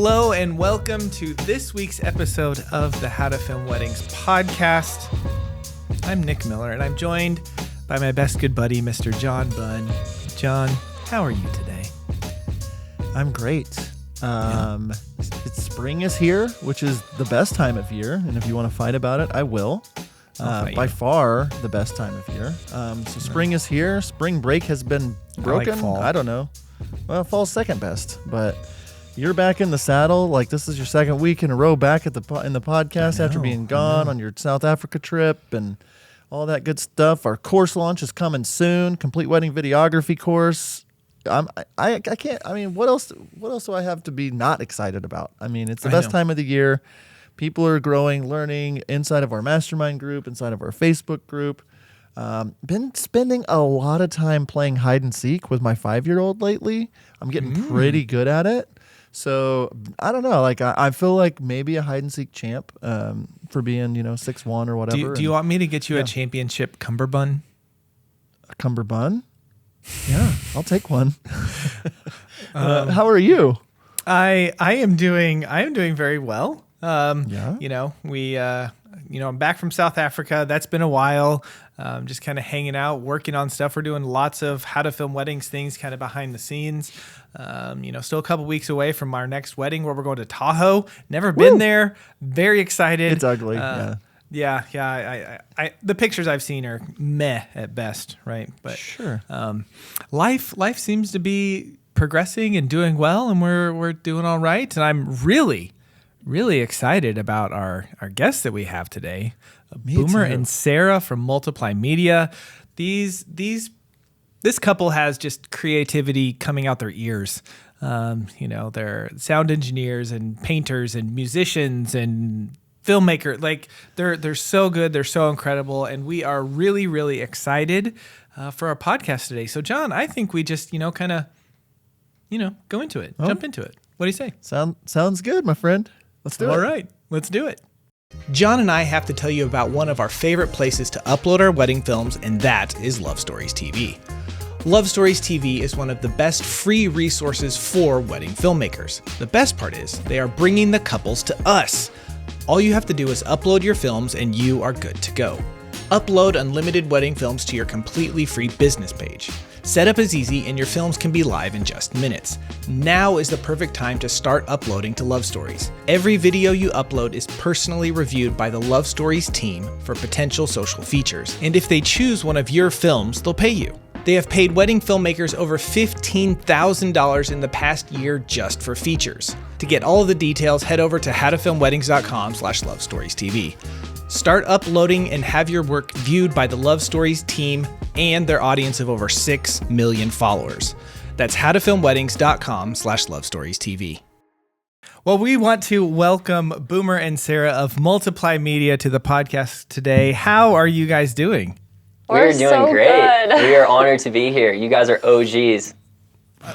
Hello and welcome to this week's episode of the How to Film Weddings podcast. I'm Nick Miller and I'm joined by my best good buddy, Mr. John Bunn. John, how are you today? I'm great. It's spring is here, which is the best time of year. And if you want to fight about it, I will. By far the best time of year. So spring is here. Spring break has been broken. I like fall. I don't know. Well, fall's second best, but you're back in the saddle. Like this is your second week in a row back at in the podcast after being gone on your South Africa trip and all that good stuff. Our course launch is coming soon. Complete wedding videography course. I can't. I mean, what else do I have to be not excited about? I mean, it's the best time of the year. People are growing, learning inside of our mastermind group, inside of our Facebook group. Been spending a lot of time playing hide and seek with my 5-year-old lately. I'm getting pretty good at it. So I don't know. Like I feel like maybe a hide and seek champ for being 6'1" or whatever. Do you want me to get you a championship cummerbund? A cummerbund? Yeah, I'll take one. How are you? I am doing very well. I'm back from South Africa. That's been a while. Just kind of hanging out, working on stuff. We're doing lots of how to film weddings things kind of behind the scenes. Still a couple weeks away from our next wedding where we're going to Tahoe. Never been there. Very excited. It's ugly. Yeah. I the pictures I've seen are meh at best, right? But sure. Life seems to be progressing and doing well, and we're doing all right. And I'm really excited about our guests that we have today, Boomer and Sarah from Multiply Media. This couple has just creativity coming out their ears. They're sound engineers and painters and musicians and filmmaker. Like they're so good, they're so incredible, and we are really excited for our podcast today. So John, I think we just go into it, jump into it. What do you say? Sounds good, my friend. Let's do it. All right, let's do it. John and I have to tell you about one of our favorite places to upload our wedding films, and that is Love Stories TV. Love Stories TV is one of the best free resources for wedding filmmakers. The best part is they are bringing the couples to us. All you have to do is upload your films and you are good to go. Upload unlimited wedding films to your completely free business page. Setup is easy and your films can be live in just minutes. Now is the perfect time to start uploading to Love Stories. Every video you upload is personally reviewed by the Love Stories team for potential social features. And if they choose one of your films, they'll pay you. They have paid wedding filmmakers over $15,000 in the past year just for features. To get all of the details, head over to howtofilmweddings.com/lovestoriestv. Start uploading and have your work viewed by the Love Stories team and their audience of over 6 million followers. That's howtofilmweddings.com/lovestoriestv. Well, we want to welcome Boomer and Sarah of Multiply Media to the podcast today. How are you guys doing? We're doing so great. Good. We are honored to be here. You guys are OGs.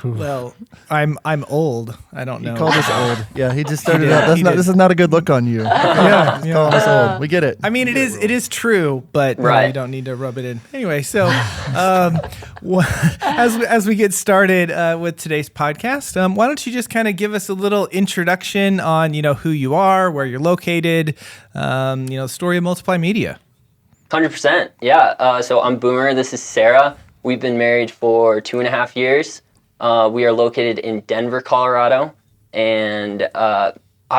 Well, I'm old. I don't know. He called us old. Yeah, he just started out. This is not a good look on you. Calling us old. We get it. I mean, it is true, but right. You don't need to rub it in. Anyway, so as we get started with today's podcast, why don't you just kind of give us a little introduction on who you are, where you're located, the story of Multiply Media. 100%. Yeah. So I'm Boomer. This is Sarah. We've been married for 2.5 years. We are located in Denver, Colorado. And I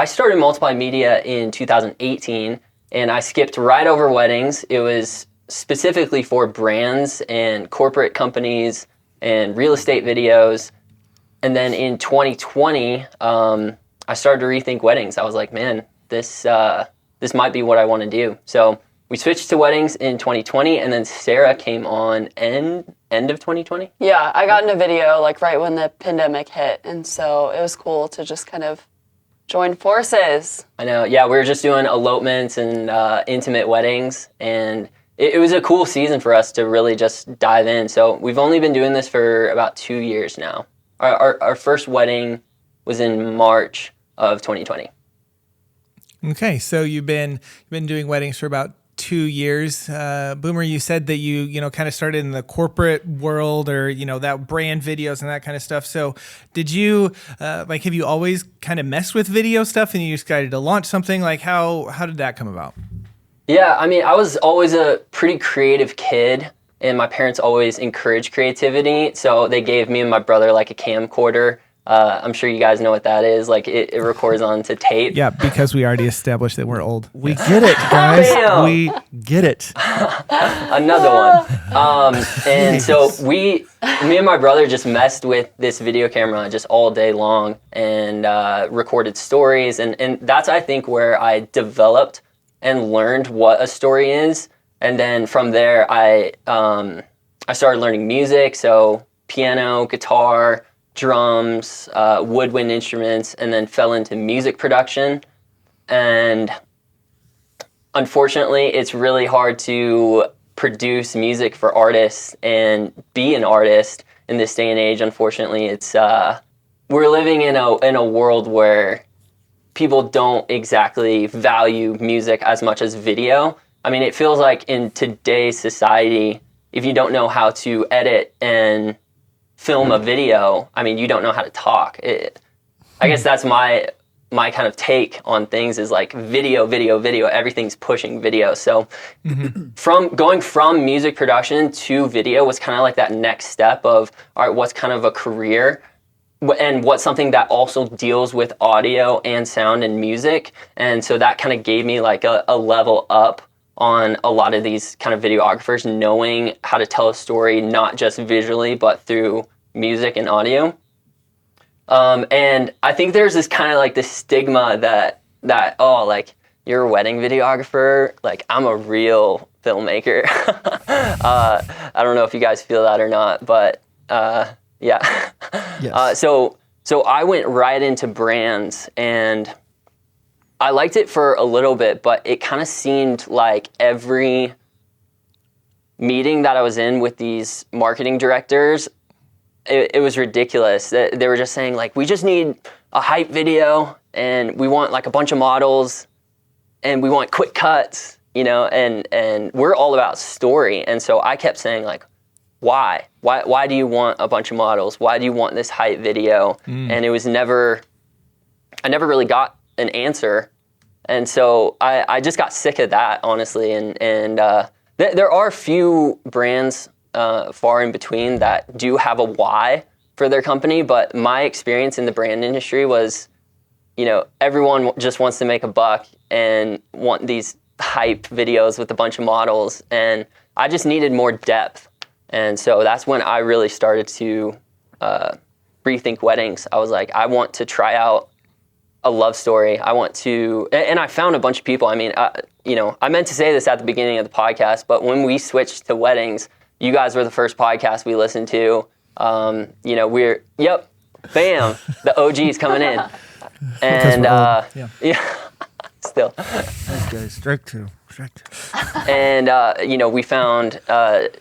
started Multiply Media in 2018, and I skipped right over weddings. It was specifically for brands and corporate companies and real estate videos. And then in 2020, I started to rethink weddings. I was like, man, this might be what I want to do. So we switched to weddings in 2020, and then Sarah came on end of 2020? Yeah, I got into video right when the pandemic hit, and so it was cool to just kind of join forces. I know, yeah, we were just doing elopements and intimate weddings, and it was a cool season for us to really just dive in. So we've only been doing this for about 2 years now. Our first wedding was in March of 2020. Okay, so you've been doing weddings for about 2 years. Boomer, you said that you kind of started in the corporate world, or that brand videos and that kind of stuff. So did you have you always kind of messed with video stuff, and you decided to launch something? Like how did that come about? Yeah, I mean, I was always a pretty creative kid, and my parents always encouraged creativity. So they gave me and my brother like a camcorder. I'm sure you guys know what that is. Like it records onto tape. Yeah, because we already established that we're old. We get it, guys. Bam! We get it. Another one. And so me and my brother just messed with this video camera just all day long and recorded stories. And that's, I think, where I developed and learned what a story is. And then from there, I started learning music. So piano, guitar, drums, woodwind instruments, and then fell into music production. And unfortunately, it's really hard to produce music for artists and be an artist in this day and age. Unfortunately, it's we're living in a world where people don't exactly value music as much as video. I mean, it feels like in today's society, if you don't know how to edit and film a video, I mean, you don't know how to talk. I guess that's my kind of take on things is like video, everything's pushing video. So from going from music production to video was kind of like that next step of, all right, what's kind of a career and what's something that also deals with audio and sound and music. And so that kind of gave me like a level up on a lot of these kind of videographers, knowing how to tell a story, not just visually, but through music and audio. And I think there's this kind of like this stigma that like you're a wedding videographer, like I'm a real filmmaker. I don't know if you guys feel that or not, but yeah. Yes. So I went right into brands, and I liked it for a little bit, but it kind of seemed like every meeting that I was in with these marketing directors, it was ridiculous. They were just saying like, we just need a hype video, and we want like a bunch of models, and we want quick cuts, and we're all about story. And so I kept saying like, why do you want a bunch of models? Why do you want this hype video? And it was I never really got an answer. And so I just got sick of that, honestly. And there are a few brands far in between that do have a why for their company, but my experience in the brand industry was, everyone just wants to make a buck and want these hype videos with a bunch of models, and I just needed more depth. And so that's when I really started to rethink weddings. I was like, I want to try out a love story. I want to, and I found a bunch of people. I mean, I meant to say this at the beginning of the podcast, but when we switched to weddings, you guys were the first podcast we listened to. Bam, the OG's coming in. And yeah, still. Thanks, guys. Strike two. And we found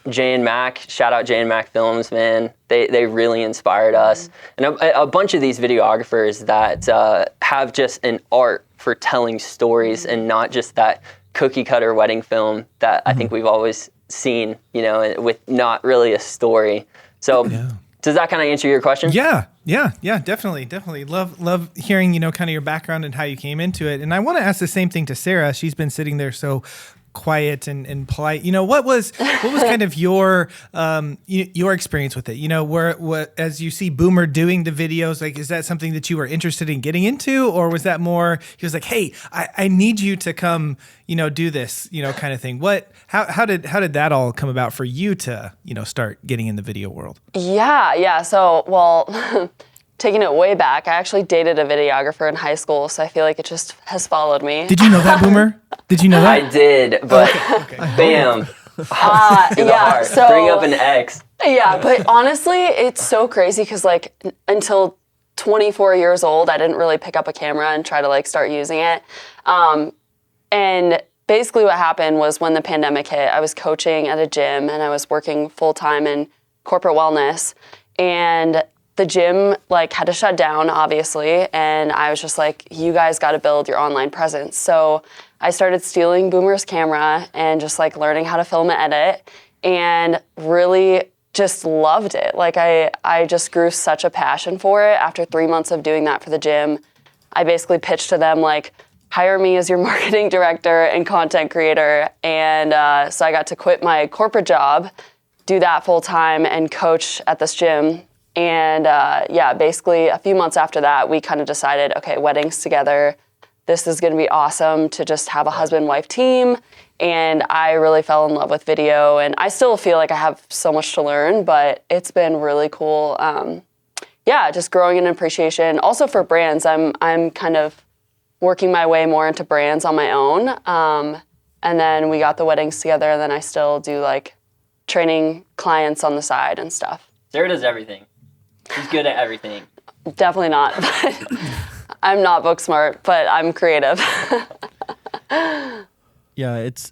Jay and Mac. Shout out Jay and Mac Films, man. They really inspired us, and a bunch of these videographers that have just an art for telling stories, and not just that cookie cutter wedding film that I think we've always seen, with not really a story. So does that kind of answer your question? Yeah, definitely. Love hearing, kind of your background and how you came into it. And I want to ask the same thing to Sarah. She's been sitting there so quiet and polite. What was kind of your experience with it? What as you see Boomer doing the videos, like, is that something that you were interested in getting into, or was that more he was like, hey, I need you to come, do this, kind of thing? How did that all come about for you to, start getting in the video world? Yeah. So, well, taking it way back, I actually dated a videographer in high school, so I feel like it just has followed me. Did you know that, Boomer? Did you know that? I did, but bam. So bring up an ex. Yeah, but honestly, it's so crazy because like until 24 years old, I didn't really pick up a camera and try to like start using it. And basically what happened was when the pandemic hit, I was coaching at a gym and I was working full-time in corporate wellness, and the gym like had to shut down, obviously, and I was just like, you guys got to build your online presence. So I started stealing Boomer's camera and just like learning how to film and edit, and really just loved it. Like I just grew such a passion for it. After 3 months of doing that for the gym, I basically pitched to them like, hire me as your marketing director and content creator. And so I got to quit my corporate job, do that full time, and coach at this gym. And basically a few months after that, we kind of decided, okay, weddings together. This is going to be awesome to just have a husband-wife team. And I really fell in love with video. And I still feel like I have so much to learn, but it's been really cool. Just growing an appreciation. Also for brands, I'm kind of working my way more into brands on my own. And then we got the weddings together, and then I still do like training clients on the side and stuff. Sarah does everything. She's good at everything. Definitely not. I'm not book smart, but I'm creative. Yeah, it's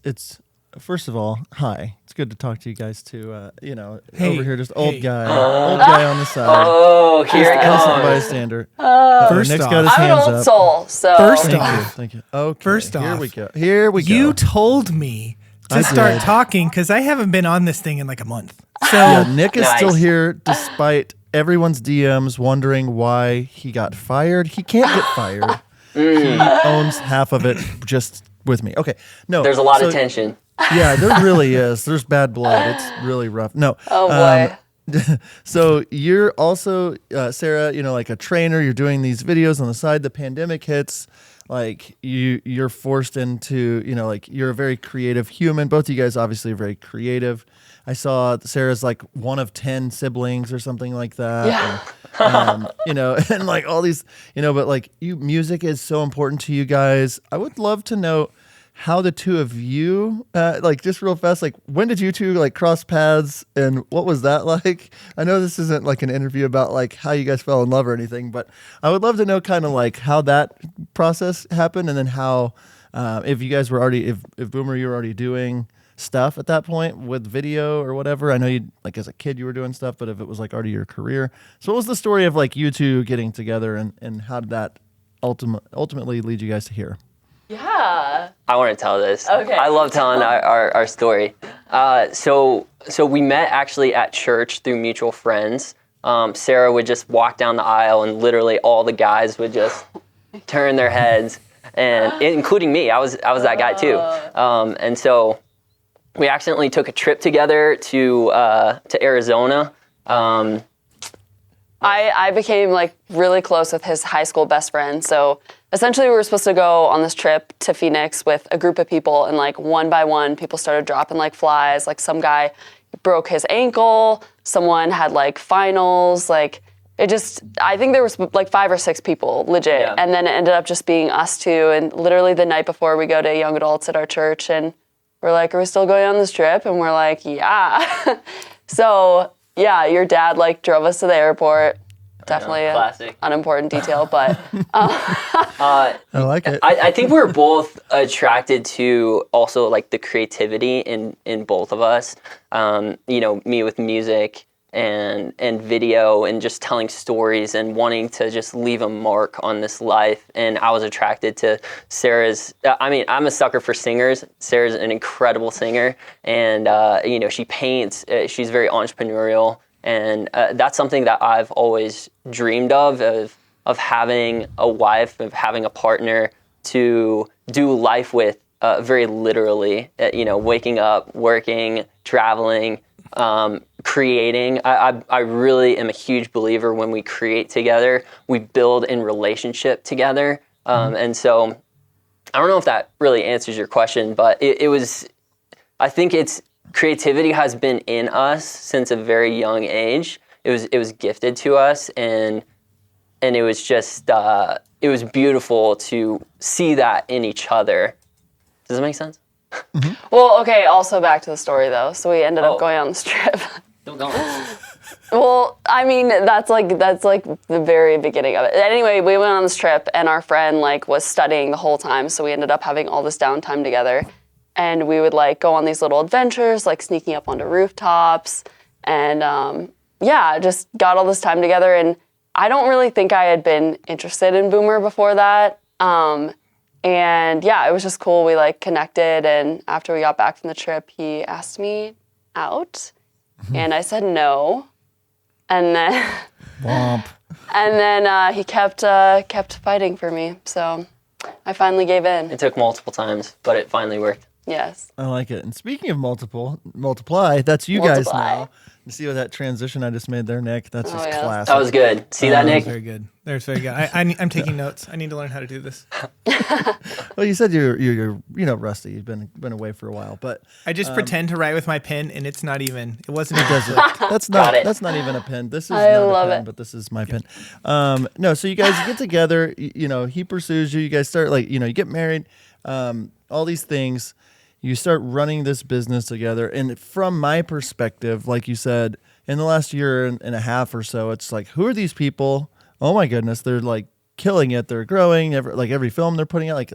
first of all, hi. It's good to talk to you guys too. Hey, over here, just hey. old guy on the side. Oh, here it Innocent comes. bystander. First Nick's off- got his I'm an hands old up. soul, so. First Thank you. Okay. First here off, we go. Here we go. You told me to I start did. talking because I haven't been on this thing in like a month. So Yeah, Nick is Nice. still here despite everyone's DMs wondering why he got fired. He can't get fired. He owns half of it just with me. Okay. No. There's a lot so- of tension. Yeah, there really is. There's bad blood. It's really rough. No. Oh, boy. So you're also, Sarah, like a trainer. You're doing these videos on the side. The pandemic hits. Like you're forced into, like you're a very creative human. Both of you guys obviously are very creative. I saw Sarah's like one of 10 siblings or something like that. Yeah. And, and like all these, but like music is so important to you guys. I would love to know how the two of you, like just real fast, like when did you two like cross paths and what was that like? I know this isn't like an interview about like how you guys fell in love or anything, but I would love to know kind of like how that process happened, and then how, if you guys were already, if Boomer, you were already doing stuff at that point with video or whatever. I know you like as a kid you were doing stuff, but if it was like already your career. So what was the story of like you two getting together, and how did that ultimately lead you guys to here? Yeah. I want to tell this. Okay. I love telling our story. So we met actually at church through mutual friends. Sarah would just walk down the aisle, and literally all the guys would just turn their heads, and including me. I was that guy too. And so we accidentally took a trip together to Arizona. I became like really close with his high school best friend. So essentially we were supposed to go on this trip to Phoenix with a group of people, and like one by one people started dropping like flies. Like some guy broke his ankle, someone had like finals, like I think there was like 5 or 6 people legit. Yeah. And then it ended up just being us two. And literally the night before we go to young adults at our church, and we're like, are we still going on this trip? And we're like, yeah. So yeah, your dad like drove us to the airport. Definitely an classic. unimportant detail, but I like it. I think we're both attracted to also like the creativity in both of us. Me with music and video and just telling stories and wanting to just leave a mark on this life. And I was attracted to Sarah's. I'm a sucker for singers. Sarah's an incredible singer, and she paints. She's very entrepreneurial. And that's something that I've always dreamed of having a wife, of having a partner to do life with, very literally, waking up, working, traveling, creating. I really am a huge believer when we create together, we build in relationship together. And so I don't know if that really answers your question, but I think creativity has been in us since a very young age. It was gifted to us, and it was just it was beautiful to see that in each other. Does that make sense? well, okay, also back to the story though. So we ended up Oh. going on this trip. Don't go. Well, I mean, that's like the very beginning of it. Anyway, we went on this trip, and our friend like was studying the whole time, so we ended up having all this downtime together. And we would like go on these little adventures, like sneaking up onto rooftops, and just got all this time together. And I don't really think I had been interested in Boomer before that. And yeah, it was just cool. We like connected, and after we got back from the trip, he asked me out, and I said no. And then Womp. and then he kept fighting for me. So I finally gave in. It took multiple times, but it finally worked. Yes. I like it. And speaking of multiply, that's you guys now. You see what that transition I just made there, Nick? That's just classic. That was good. See that, Nick? Very good. That's very good. I'm taking notes. I need to learn how to do this. Well, you said you're rusty. You've been away for a while, but I just pretend to write with my pen, and it wasn't. That's not even a pen. This is I not love a pen, it. but this is my pen. No, so you guys get together. He pursues you. You guys start you get married. All these things. You start running this business together. And from my perspective, like you said, in the last year and a half or so, it's like, who are these people? Oh my goodness, they're like killing it. They're growing. Every film they're putting out,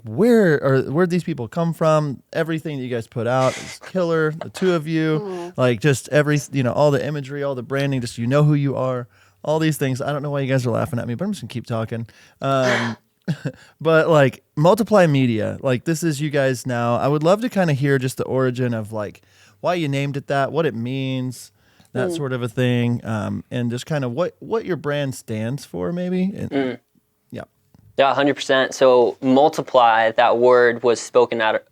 where'd these people come from? Everything that you guys put out is killer. The two of you, just all the imagery, all the branding, just who you are. All these things. I don't know why you guys are laughing at me, but I'm just gonna keep talking. But Multiply Media, this is you guys now. I would love to kind of hear just the origin of why you named it that, what it means, that sort of a thing, and just kind of what your brand stands for, maybe. And, Yeah. Yeah, 100%. So multiply, that word was spoken out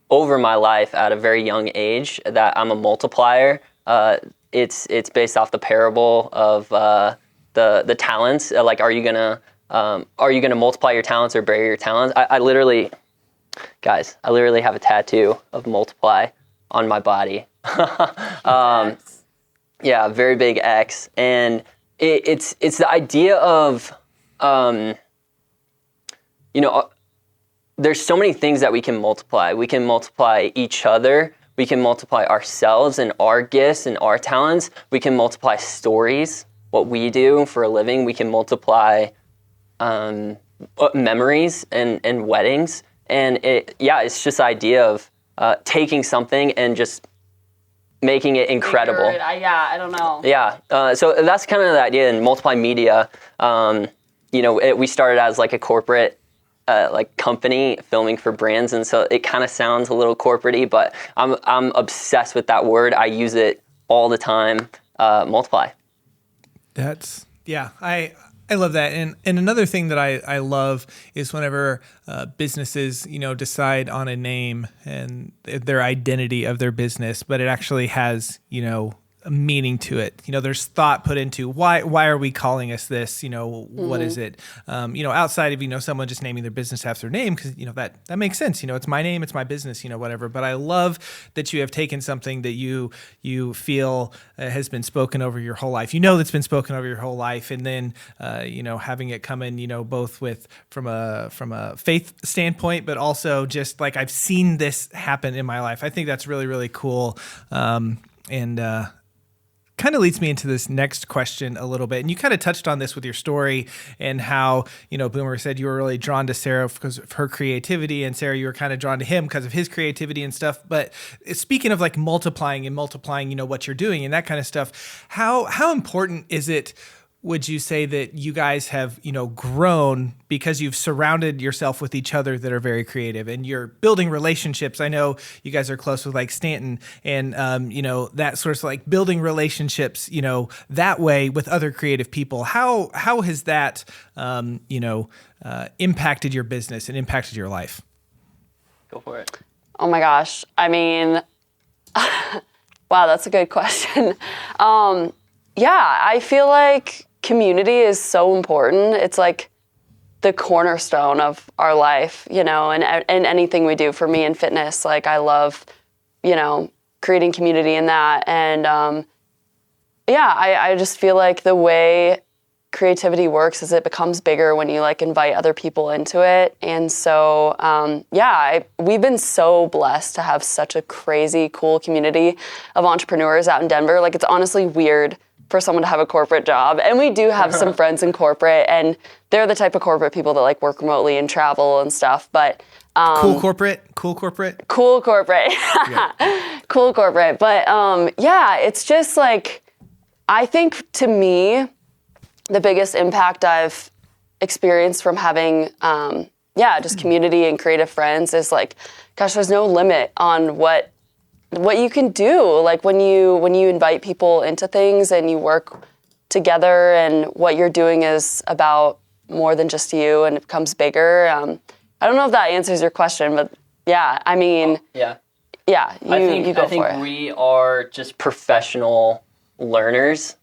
over my life at a very young age. That I'm a multiplier. It's based off the parable of the talents. Are you gonna multiply your talents or bury your talents? I literally have a tattoo of multiply on my body. Yeah, very big X, and it's the idea of, there's so many things that we can multiply. We can multiply each other. We can multiply ourselves and our gifts and our talents. We can multiply stories, what we do for a living. We can multiply memories and weddings, and it's just the idea of taking something and just making it incredible. I don't know. Yeah, so that's kind of the idea in Multiply Media. We started as a corporate company filming for brands, and so it kind of sounds a little corporate-y, but I'm obsessed with that word. I use it all the time. Multiply. I love that. And another thing that I love is whenever businesses, decide on a name and their identity of their business, but it actually has, a meaning to it. There's thought put into why are we calling us this? What is it? Outside of, someone just naming their business after their name, because, that makes sense. It's my name, it's my business, whatever. But I love that you have taken something that you feel has been spoken over your whole life. That's been spoken over your whole life. And then, having it come in, both from a faith standpoint, but also just I've seen this happen in my life. I think that's really, really cool. Kind of leads me into this next question a little bit. And you kind of touched on this with your story and how, Boomer said you were really drawn to Sarah because of her creativity, and Sarah, you were kind of drawn to him because of his creativity and stuff. But speaking of multiplying, what you're doing and that kind of stuff, how important is it, would you say, that you guys have, grown because you've surrounded yourself with each other that are very creative and you're building relationships? I know you guys are close with Stanton and, that sort of building relationships, that way with other creative people. How has that, impacted your business and impacted your life? Go for it. Oh my gosh. I mean, wow, that's a good question. I feel like community is so important. It's the cornerstone of our life, and anything we do. For me in fitness, I love, creating community in that. And I just feel like the way creativity works is it becomes bigger when you invite other people into it. And so, we've been so blessed to have such a crazy, cool community of entrepreneurs out in Denver. It's honestly weird for someone to have a corporate job. And we do have some friends in corporate, and they're the type of corporate people that work remotely and travel and stuff. But cool corporate. Cool corporate. Cool corporate. But it's just I think to me, the biggest impact I've experienced from having just community and creative friends is like, gosh, there's no limit on what you can do. Like when you invite people into things and you work together and what you're doing is about more than just you and it becomes bigger. I don't know if that answers your question, but yeah, I mean, Yeah. yeah, you go I think for it. we are just professional learners,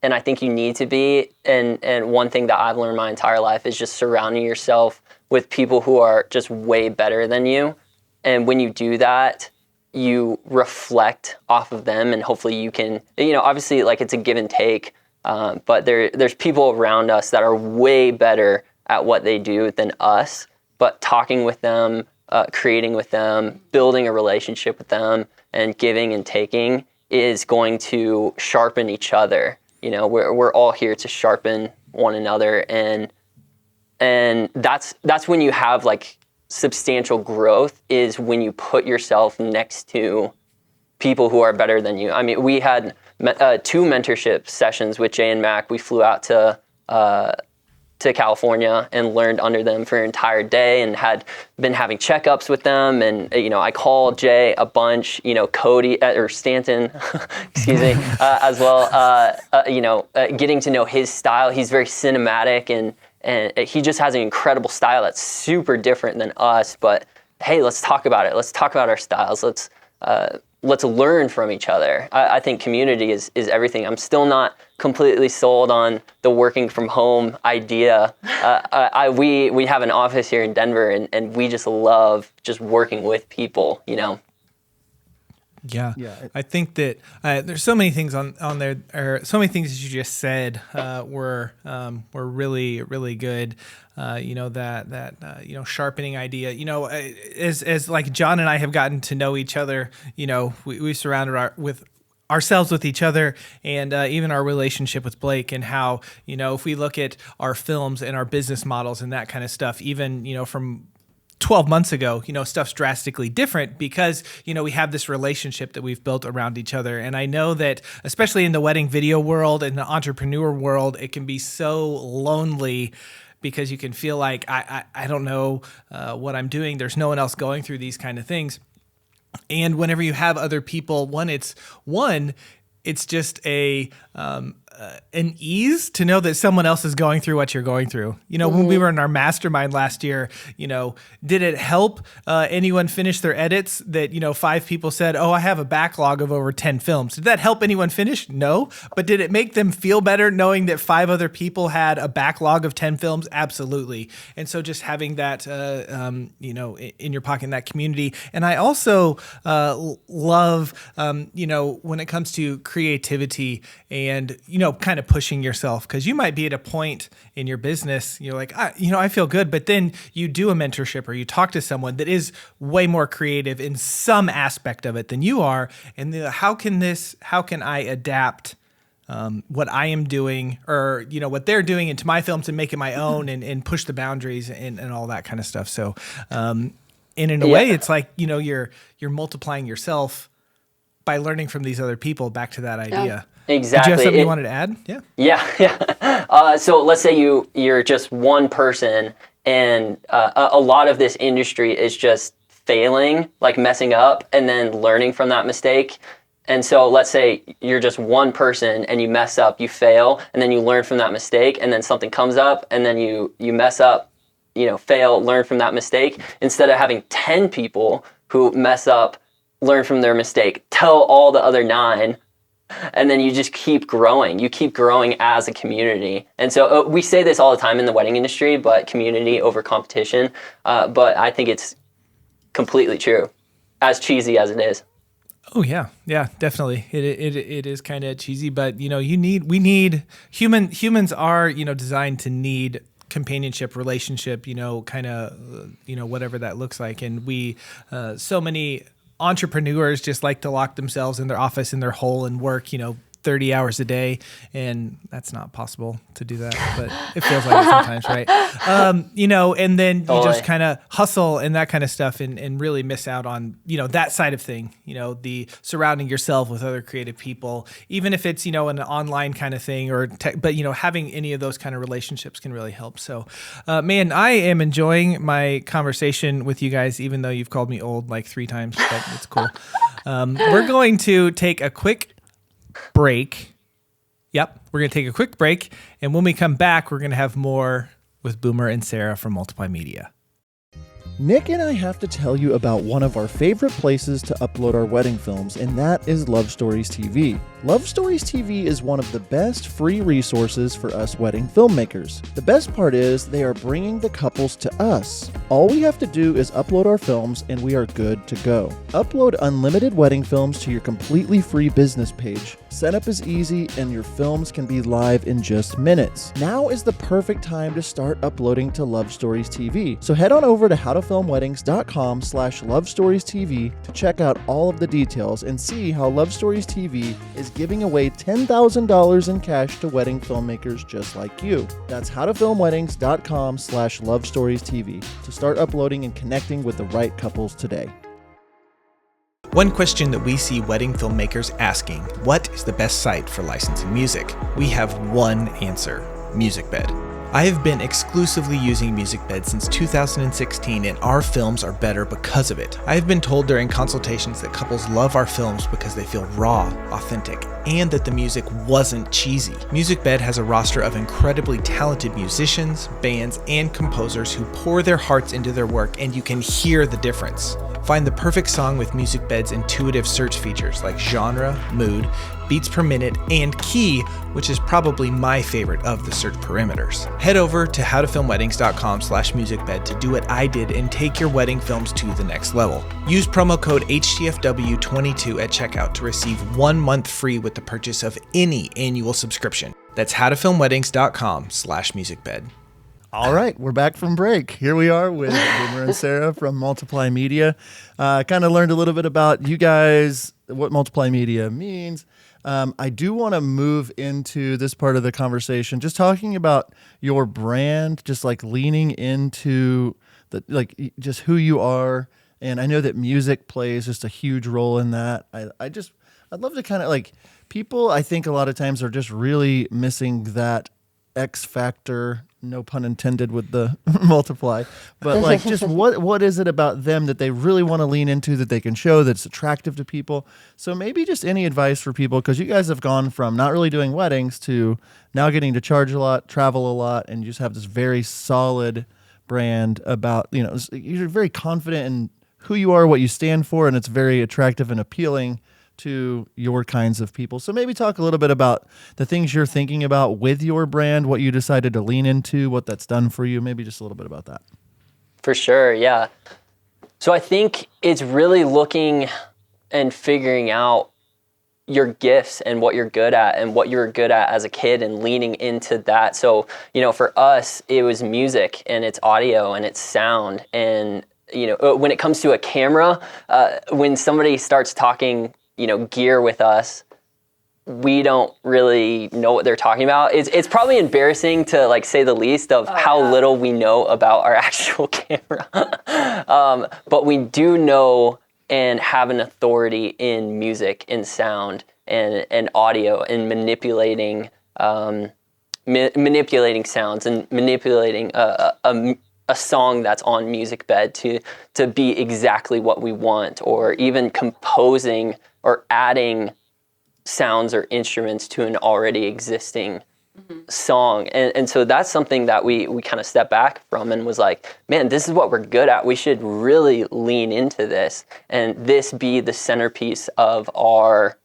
and I think you need to be. And one thing that I've learned my entire life is just surrounding yourself with people who are just way better than you. And when you do that, you reflect off of them, and hopefully you can, obviously like it's a give and take. But there's people around us that are way better at what they do than us. But talking with them, creating with them, building a relationship with them, and giving and taking is going to sharpen each other. We're all here to sharpen one another, and that's when you have like substantial growth, is when you put yourself next to people who are better than you. I mean, we had 2 mentorship sessions with Jay and Mac. We flew out to California and learned under them for an entire day, and had been having checkups with them. And I called Jay a bunch, Cody or Stanton, excuse me, as well. Getting to know his style. He's very cinematic, and he just has an incredible style that's super different than us. But hey, let's talk about it. Let's talk about our styles. Let's learn from each other. I think community is everything. I'm still not completely sold on the working from home idea. We have an office here in Denver, and we just love just working with people, Yeah. I think that there's so many things on there, or so many things that you just said were really, really good. Sharpening idea. As like John and I have gotten to know each other, we surrounded ourselves with each other, and even our relationship with Blake, and how if we look at our films and our business models and that kind of stuff, even from 12 months ago, stuff's drastically different because, we have this relationship that we've built around each other. And I know that especially in the wedding video world and the entrepreneur world, it can be so lonely because you can feel like, I don't know what I'm doing. There's no one else going through these kind of things. And whenever you have other people, it's just an ease to know that someone else is going through what you're going through. When we were in our mastermind last year, did it help anyone finish their edits that, 5 people said, oh, I have a backlog of over 10 films. Did that help anyone finish? No. But did it make them feel better knowing that 5 other people had a backlog of 10 films? Absolutely. And so just having that, in your pocket, in that community. And I also love, when it comes to creativity and, kind of pushing yourself, because you might be at a point in your business, you're like, I feel good, but then you do a mentorship or you talk to someone that is way more creative in some aspect of it than you are. And how can I adapt what I am doing or, what they're doing into my films and make it my own and push the boundaries and all that kind of stuff. So, in a way, it's like, you're multiplying yourself by learning from these other people back to that idea. Yeah. Exactly. Did you have something you wanted to add? Yeah. Yeah. So let's say you're just one person, and a lot of this industry is just failing, like messing up, and then learning from that mistake. And so let's say you're just one person and you mess up, you fail, and then you learn from that mistake, and then something comes up, and then you mess up, fail, learn from that mistake, instead of having 10 people who mess up, learn from their mistake, tell all the other 9, and then you just keep growing. You keep growing as a community. And so we say this all the time in the wedding industry, but community over competition. But I think it's completely true, as cheesy as it is. Oh yeah, definitely. It is kind of cheesy, but humans are designed to need companionship, relationship, whatever that looks like, and we so many entrepreneurs just like to lock themselves in their office, in their hole, and work, 30 hours a day, and that's not possible to do that, but it feels like it sometimes, right? And then you just kind of hustle and that kind of stuff and really miss out on, that side of thing, the surrounding yourself with other creative people, even if it's, an online kind of thing but having any of those kind of relationships can really help. So, man, I am enjoying my conversation with you guys, even though you've called me old like 3 times, but it's cool. We're going to take a quick break. Yep, we're going to take a quick break, and when we come back, we're going to have more with Boomer and Sarah from Multiply Media. Nick and I have to tell you about one of our favorite places to upload our wedding films, and that is Love Stories TV. Love Stories TV is one of the best free resources for us wedding filmmakers. The best part is they are bringing the couples to us. All we have to do is upload our films and we are good to go. Upload unlimited wedding films to your completely free business page. Setup is easy and your films can be live in just minutes. Now is the perfect time to start uploading to Love Stories TV. So head on over to howtofilmweddings.com/lovestoriestv to check out all of the details and see how Love Stories TV is giving away $10,000 in cash to wedding filmmakers just like you. That's howtofilmweddings.com/lovestoriestv to start uploading and connecting with the right couples today. One question that we see wedding filmmakers asking, what is the best site for licensing music? We have one answer, MusicBed. I have been exclusively using MusicBed since 2016, and our films are better because of it. I have been told during consultations that couples love our films because they feel raw, authentic, and that the music wasn't cheesy. MusicBed has a roster of incredibly talented musicians, bands, and composers who pour their hearts into their work, and you can hear the difference. Find the perfect song with MusicBed's intuitive search features like genre, mood, beats per minute, and key, which is probably my favorite of the search parameters. Head over to howtofilmweddings.com/musicbed to do what I did and take your wedding films to the next level. Use promo code HTFW22 at checkout to receive 1 month free with the purchase of any annual subscription. That's howtofilmweddings.com/musicbed. All right, we're back from break. Here we are with Boomer and Sarah from Multiply Media. Kind of learned a little bit about you guys, what Multiply Media means. I do want to move into this part of the conversation, just talking about your brand, just like leaning into just who you are. And I know that music plays just a huge role in that. I'd love to kind of people, I think a lot of times are just really missing that X factor, no pun intended with the multiply, but just what is it about them that they really want to lean into that they can show that's attractive to people? So maybe just any advice for people, because you guys have gone from not really doing weddings to now getting to charge a lot, travel a lot, and you just have this very solid brand about, you're very confident in who you are, what you stand for, and it's very attractive and appealing to your kinds of people. So maybe talk a little bit about the things you're thinking about with your brand, what you decided to lean into, what that's done for you. Maybe just a little bit about that. For sure, yeah. So I think it's really looking and figuring out your gifts and what you're good at and what you were good at as a kid and leaning into that. So, for us, it was music and it's audio and it's sound. And, when it comes to a camera, when somebody starts talking gear with us, we don't really know what they're talking about. It's probably embarrassing to say the least of how little we know about our actual camera. But we do know and have an authority in music and sound and audio and manipulating sounds and manipulating a song that's on MusicBed to be exactly what we want, or even composing or adding sounds or instruments to an already existing song. And so that's something that we kind of stepped back from and was like, man, this is what we're good at. We should really lean into this and this be the centerpiece of our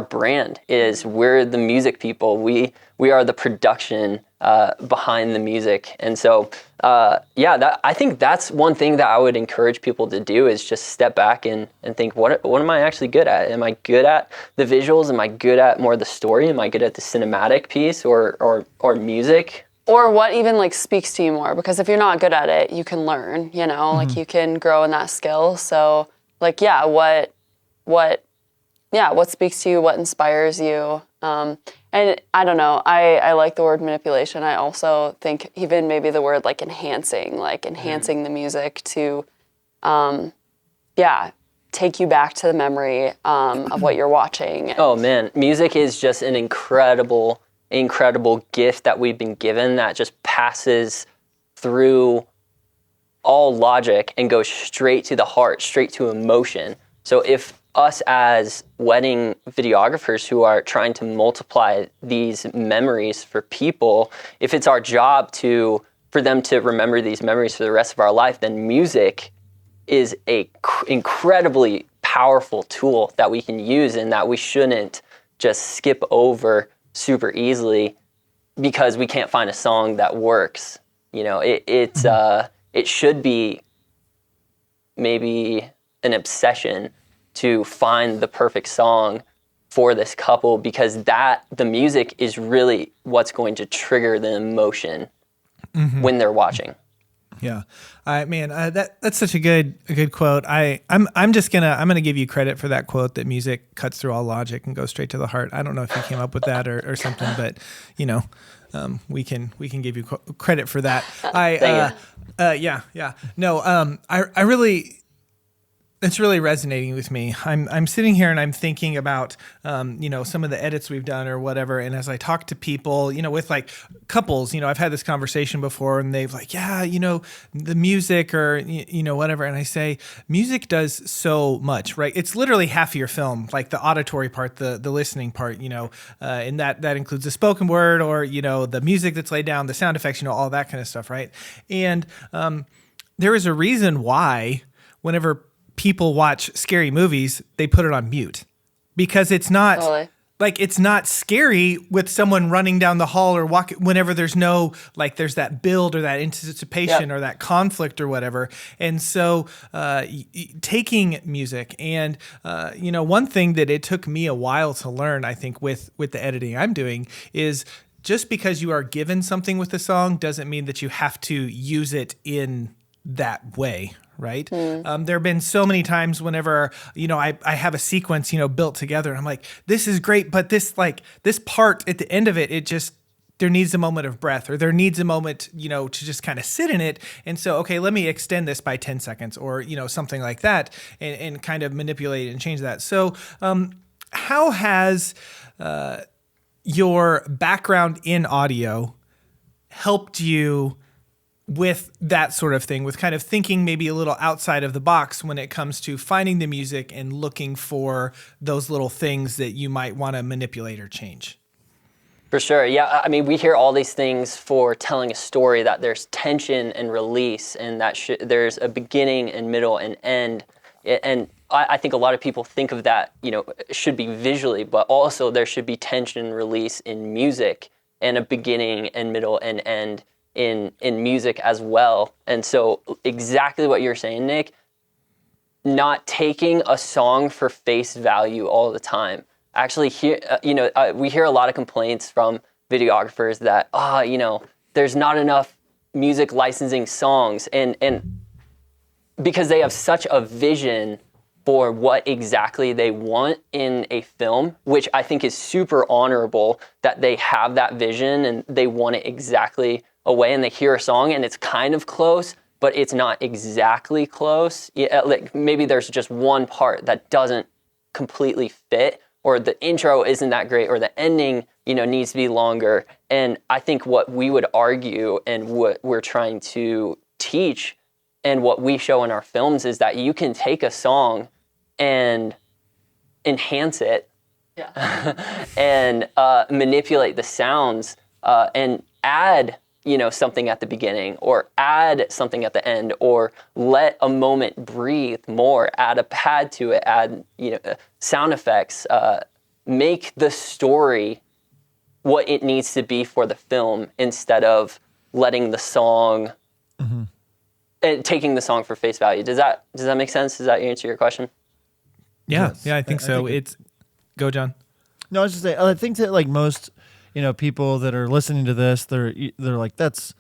brand. Is we're the music people. We are the production behind the music. And so, I think that's one thing that I would encourage people to do, is just step back and think, what am I actually good at? Am I good at the visuals? Am I good at more the story? Am I good at the cinematic piece or music? Or what even speaks to you more? Because if you're not good at it, you can learn, you can grow in that skill. So what what speaks to you, what inspires you. And I don't know, I like the word manipulation. I also think even maybe the word like enhancing the music to, take you back to the memory of what you're watching. Oh man, music is just an incredible gift that we've been given that just passes through all logic and goes straight to the heart, straight to emotion. So if us as wedding videographers who are trying to multiply these memories for people, if it's our job for them to remember these memories for the rest of our life, then music is a incredibly powerful tool that we can use and that we shouldn't just skip over super easily because we can't find a song that works. You know, it should be maybe an obsession to find the perfect song for this couple, because the music is really what's going to trigger the emotion when they're watching. Yeah, that's such a good quote. I'm gonna give you credit for that quote, that music cuts through all logic and goes straight to the heart. I don't know if you came up with that or something, but you know, we can give you credit for that. I really. It's really resonating with me. I'm sitting here and I'm thinking about, some of the edits we've done or whatever. And as I talk to people, with like couples, I've had this conversation before and they've like, the music or, whatever. And I say, music does so much, right? It's literally half of your film, like the auditory part, the listening part, and that includes the spoken word or, the music that's laid down, the sound effects, all that kind of stuff, right? And there is a reason why whenever people watch scary movies, they put it on mute, because it's not it's not scary with someone running down the hall or walking whenever there's no, there's that build or that anticipation or that conflict or whatever. And so taking music and, one thing that it took me a while to learn, I think with the editing I'm doing, is just because you are given something with the song doesn't mean that you have to use it in that way. Right. There have been so many times whenever, I have a sequence, built together and I'm like, this is great. But this part at the end of it, there needs a moment of breath, or there needs a moment, to just kind of sit in it. And so, okay, let me extend this by 10 seconds or, something like that, and kind of manipulate and change that. So how has your background in audio helped you with that sort of thing, with kind of thinking maybe a little outside of the box when it comes to finding the music and looking for those little things that you might want to manipulate or change? For sure. Yeah. I mean, we hear all these things for telling a story, that there's tension and release, and that there's a beginning and middle and end. And I think a lot of people think of that, should be visually, but also there should be tension and release in music, and a beginning and middle and end in music as well. And so exactly what you're saying, Nick, not taking a song for face value all the time. Actually, we hear a lot of complaints from videographers that, there's not enough music licensing songs. And because they have such a vision for what exactly they want in a film, which I think is super honorable, that they have that vision and they want it exactly away, and they hear a song and it's kind of close, but it's not exactly close. Maybe there's just one part that doesn't completely fit, or the intro isn't that great, or the ending, needs to be longer. And I think what we would argue and what we're trying to teach and what we show in our films is that you can take a song and enhance it and manipulate the sounds and add something at the beginning, or add something at the end, or let a moment breathe more, add a pad to it, add, sound effects, make the story what it needs to be for the film, instead of letting the song and taking the song for face value. Does that make sense? Does that answer your question? Yeah. Yes. Yeah, I think so. Go, John. No, I was just saying, I think that most, people that are listening to this, they're like, that's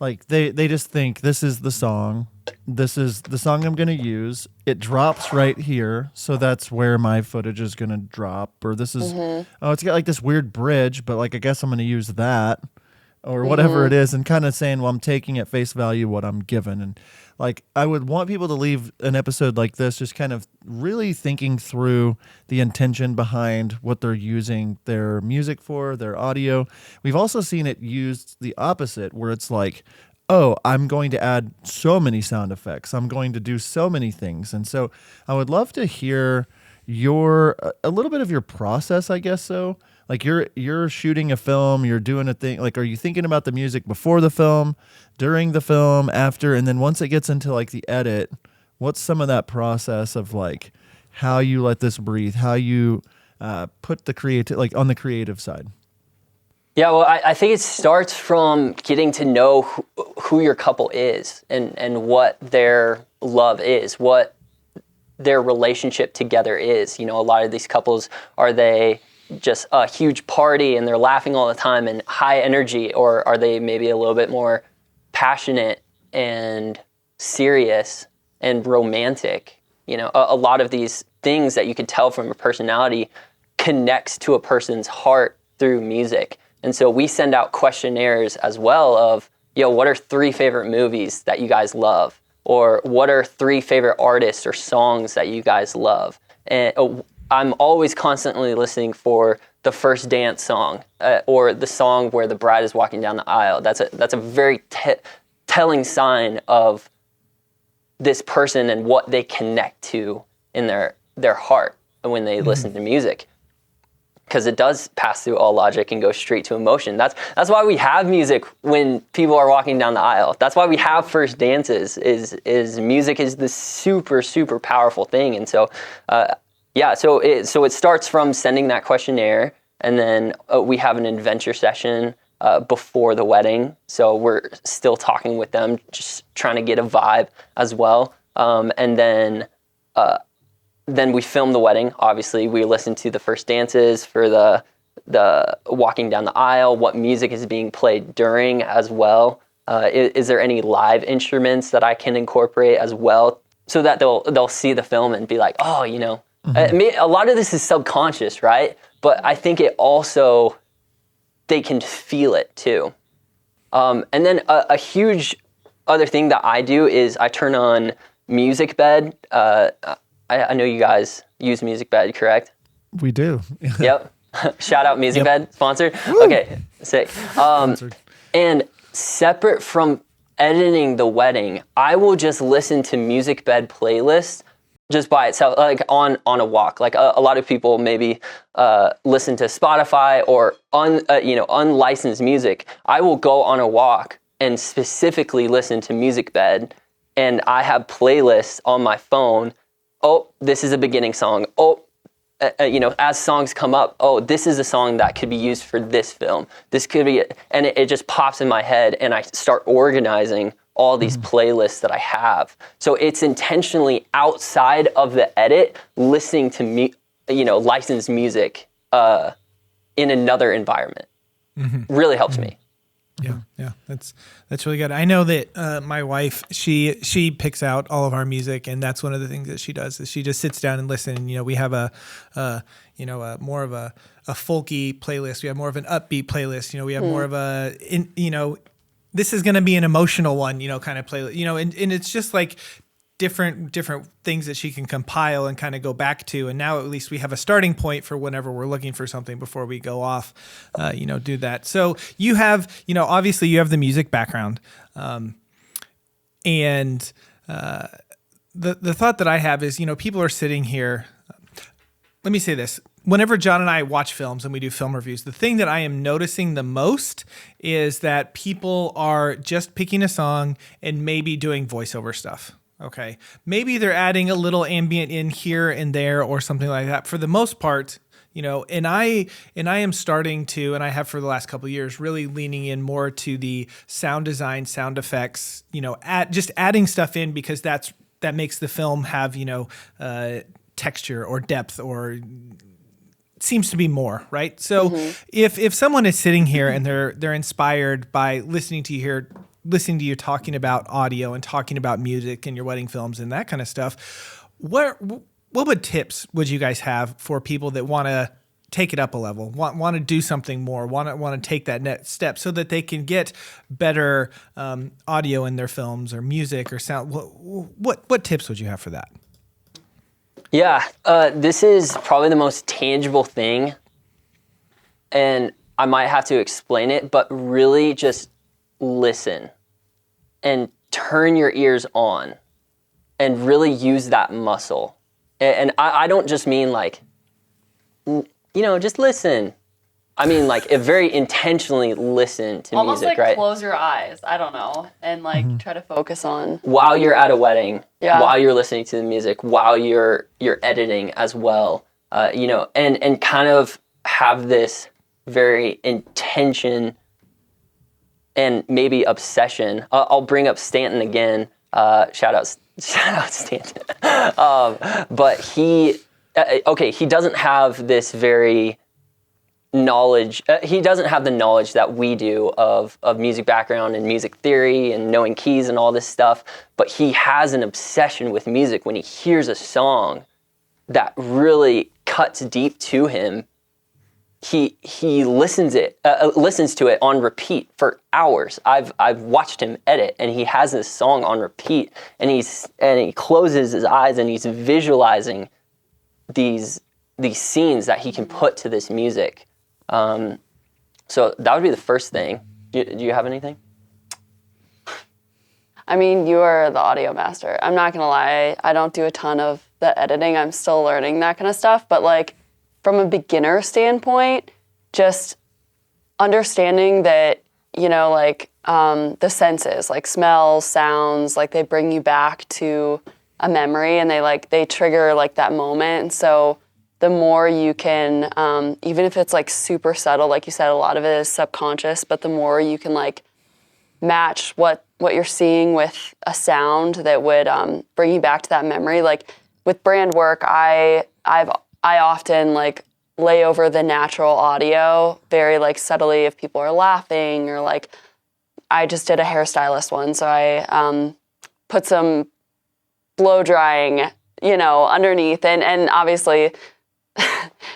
like, they just think this is the song this is the song I'm going to use. It drops right here, so that's where my footage is going to drop. Or this is, it's got like this weird bridge, but like I guess I'm going to use that or whatever it is, and kind of saying, well, I'm taking at face value what I'm given. And like I would want people to leave an episode like this just kind of really thinking through the intention behind what they're using their music for, their audio. We've also seen it used the opposite, where it's like, oh, I'm going to add so many sound effects. I'm going to do so many things. And so I would love to hear a little bit of your process, I guess. So like you're shooting a film, you're doing a thing. Like, are you thinking about the music before the film, during the film, after? And then once it gets into like the edit, what's some of that process of like how you let this breathe, how you put the creative, like on the creative side? Yeah, well, I think it starts from getting to know who your couple is and what their love is, what their relationship together is. You know, a lot of these couples, are they just a huge party and they're laughing all the time and high energy, or are they maybe a little bit more passionate and serious and romantic? You know, a lot of these things that you can tell from a personality connects to a person's heart through music. And so we send out questionnaires as well of, what are 3 favorite movies that you guys love? Or what are 3 favorite artists or songs that you guys love? And I'm always constantly listening for the first dance song or the song where the bride is walking down the aisle. That's a very telling sign of this person and what they connect to in their heart when they listen to music. Because it does pass through all logic and go straight to emotion. That's why we have music when people are walking down the aisle. That's why we have first dances. Is music is this super, super powerful thing. And so, so it starts from sending that questionnaire, and then we have an adventure session before the wedding. So we're still talking with them, just trying to get a vibe as well. And then we film the wedding. Obviously, we listen to the first dances for the walking down the aisle, what music is being played during as well. Is there any live instruments that I can incorporate as well, so that they'll see the film and be like, oh, a lot of this is subconscious, right? But I think it also, they can feel it too. And then a huge other thing that I do is I turn on Music Bed. I know you guys use Music Bed, correct? We do. Yep. Shout out Music Bed, sponsored. Woo! Okay, sick. And separate from editing the wedding, I will just listen to Music Bed playlists just by itself, like on a walk. Like a lot of people maybe listen to Spotify or unlicensed music. I will go on a walk and specifically listen to Music Bed, and I have playlists on my phone. Oh, this is a beginning song. Oh, as songs come up, oh, this is a song that could be used for this film. This could be, and it just pops in my head, and I start organizing all these playlists that I have. So it's intentionally outside of the edit, listening to licensed music in another environment. Really helps me. Yeah, that's really good. I know that my wife, she picks out all of our music, and that's one of the things that she does is she just sits down and listens. We have a more of a folky playlist. We have more of an upbeat playlist. We have more of a this is going to be an emotional one, kind of playlist. And it's just like different things that she can compile and kind of go back to. And now at least we have a starting point for whenever we're looking for something before we go off, do that. So you have, obviously you have the music background. And the thought that I have is, people are sitting here. Let me say this. Whenever John and I watch films and we do film reviews, the thing that I am noticing the most is that people are just picking a song and maybe doing voiceover stuff. Okay. Maybe they're adding a little ambient in here and there or something like that. For the most part, and I am starting to, and I have for the last couple of years, really leaning in more to the sound design, sound effects, just adding stuff in because that makes the film have, texture or depth or seems to be more, right? So if someone is sitting here and they're inspired by listening to you here listening to you talking about audio and talking about music and your wedding films and that kind of stuff, what tips would you guys have for people that want to take it up a level, want to do something more, want to take that next step so that they can get better audio in their films or music or sound? What tips would you have for that? Yeah, this is probably the most tangible thing, and I might have to explain it, but really just listen and turn your ears on and really use that muscle. And I don't just mean like, just listen. I mean like very intentionally listen to almost music, like right? close your eyes, I don't know, and like try to focus on. While you're at a wedding, Yeah. while you're listening to the music, while you're editing as well, and kind of have this very intention and maybe obsession. I'll bring up Stanton again. Shout out Stanton. But he doesn't have this very knowledge. He doesn't have the knowledge that we do of music background and music theory and knowing keys and all this stuff. But he has an obsession with music. When he hears a song that really cuts deep to him, he listens to it on repeat for hours. I've watched him edit, and he has this song on repeat, and he closes his eyes and he's visualizing these scenes that he can put to this music. So that would be the first thing. Do you have anything? I mean, you are the audio master. I'm not gonna lie, I don't do a ton of the editing. I'm still learning that kind of stuff, but like from a beginner standpoint, just understanding that, the senses, like smells, sounds, like they bring you back to a memory, and they trigger like that moment. And so the more you can, even if it's like super subtle, like you said, a lot of it is subconscious, but the more you can like match what you're seeing with a sound that would bring you back to that memory. Like with brand work, I often like lay over the natural audio very like subtly if people are laughing, or like I just did a hairstylist one, so I put some blow drying, underneath, and obviously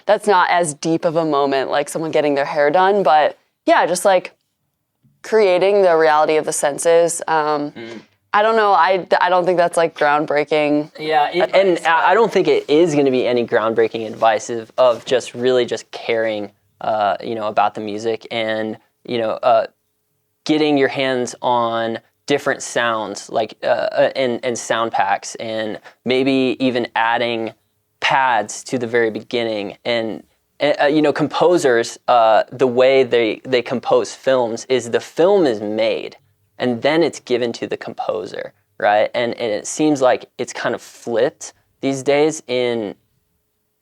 that's not as deep of a moment like someone getting their hair done, but yeah, just like creating the reality of the senses. I don't know. I don't think that's like groundbreaking. Yeah, and I don't think it is going to be any groundbreaking advice of just really just caring, about the music and getting your hands on different sounds like and sound packs, and maybe even adding pads to the very beginning. And composers, the way they compose films is the film is made and then it's given to the composer, right? And it seems like it's kind of flipped these days in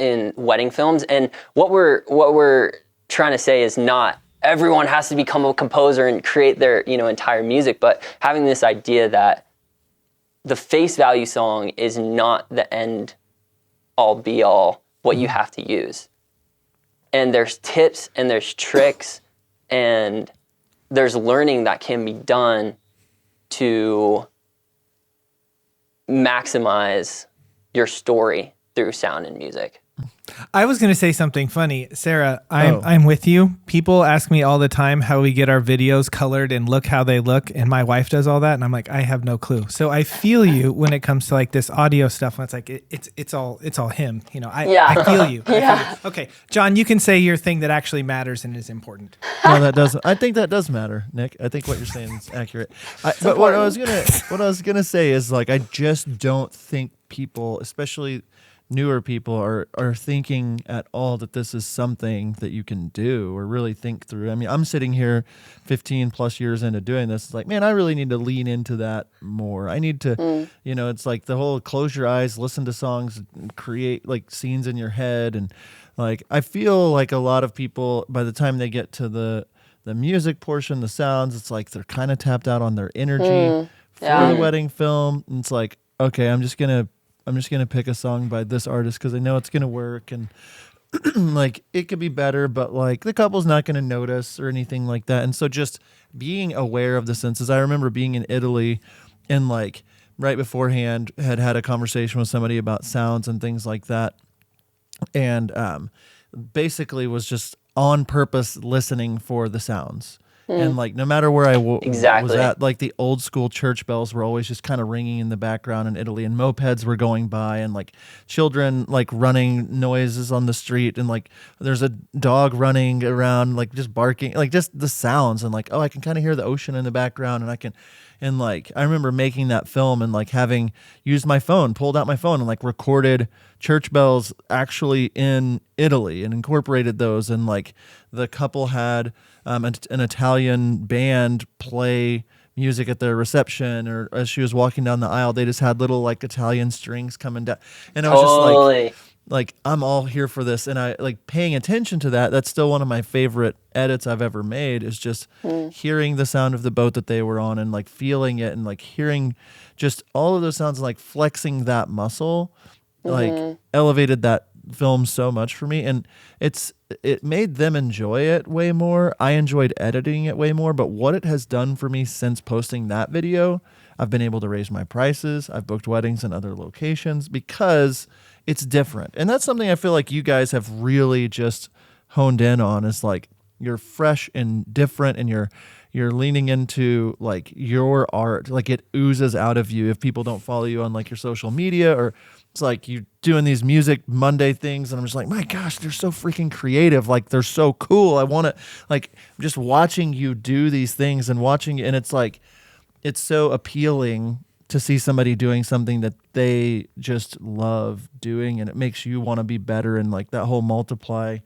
wedding films. And what we're trying to say is not everyone has to become a composer and create their entire music, but having this idea that the face value song is not the end all be all what you have to use. And there's tips and there's tricks and there's learning that can be done to maximize your story through sound and music. I was going to say something funny. Sarah, I'm with you. People ask me all the time how we get our videos colored and look how they look, and my wife does all that, and I'm like, I have no clue. So I feel you when it comes to like this audio stuff. When it's like it's all him. I feel you. Yeah. Okay, John, you can say your thing that actually matters and is important. No, that doesn't. I think that does matter, Nick. I think what you're saying is accurate. But what I was gonna say is like I just don't think people, especially newer people, are thinking at all that this is something that you can do or really think through. I mean, I'm sitting here 15 plus years into doing this. It's like, man, I really need to lean into that more. I need to, it's like the whole close your eyes, listen to songs, create like scenes in your head. And like, I feel like a lot of people, by the time they get to the music portion, the sounds, it's like they're kind of tapped out on their energy for the wedding film. And it's like, okay, I'm just gonna pick a song by this artist because I know it's gonna work. And like it could be better, but like the couple's not going to notice or anything like that. And so just being aware of the senses. I remember being in Italy and like right beforehand had a conversation with somebody about sounds and things like that. And basically was just on purpose listening for the sounds. And like no matter where I was Exactly. at, like the old school church bells were always just kind of ringing in the background in Italy, and mopeds were going by, and like children like running noises on the street, and like there's a dog running around like just barking, like just the sounds, and like, oh, I can kind of hear the ocean in the background, and like I remember making that film and like having used my phone, pulled out my phone and like recorded church bells actually in Italy and incorporated those, and like the couple had an Italian band play music at their reception, or as she was walking down the aisle, they just had little like Italian strings coming down, and I was Totally. just like I'm all here for this, and I like paying attention to that. That's still one of my favorite edits I've ever made, is just hearing the sound of the boat that they were on and like feeling it, and like hearing just all of those sounds, and like flexing that muscle, like elevated that film so much for me. And it made them enjoy it way more. I enjoyed editing it way more, but what it has done for me since posting that video, I've been able to raise my prices. I've booked weddings in other locations because it's different. And that's something I feel like you guys have really just honed in on, is like you're fresh and different, and you're leaning into like your art, like it oozes out of you. If people don't follow you on like your social media, or it's like you doing these Music Monday things, and I'm just like, my gosh, they're so freaking creative. Like they're so cool. I want to like just watching you do these things and watching, and it's like, it's so appealing to see somebody doing something that they just love doing, and it makes you want to be better. And like that whole multiply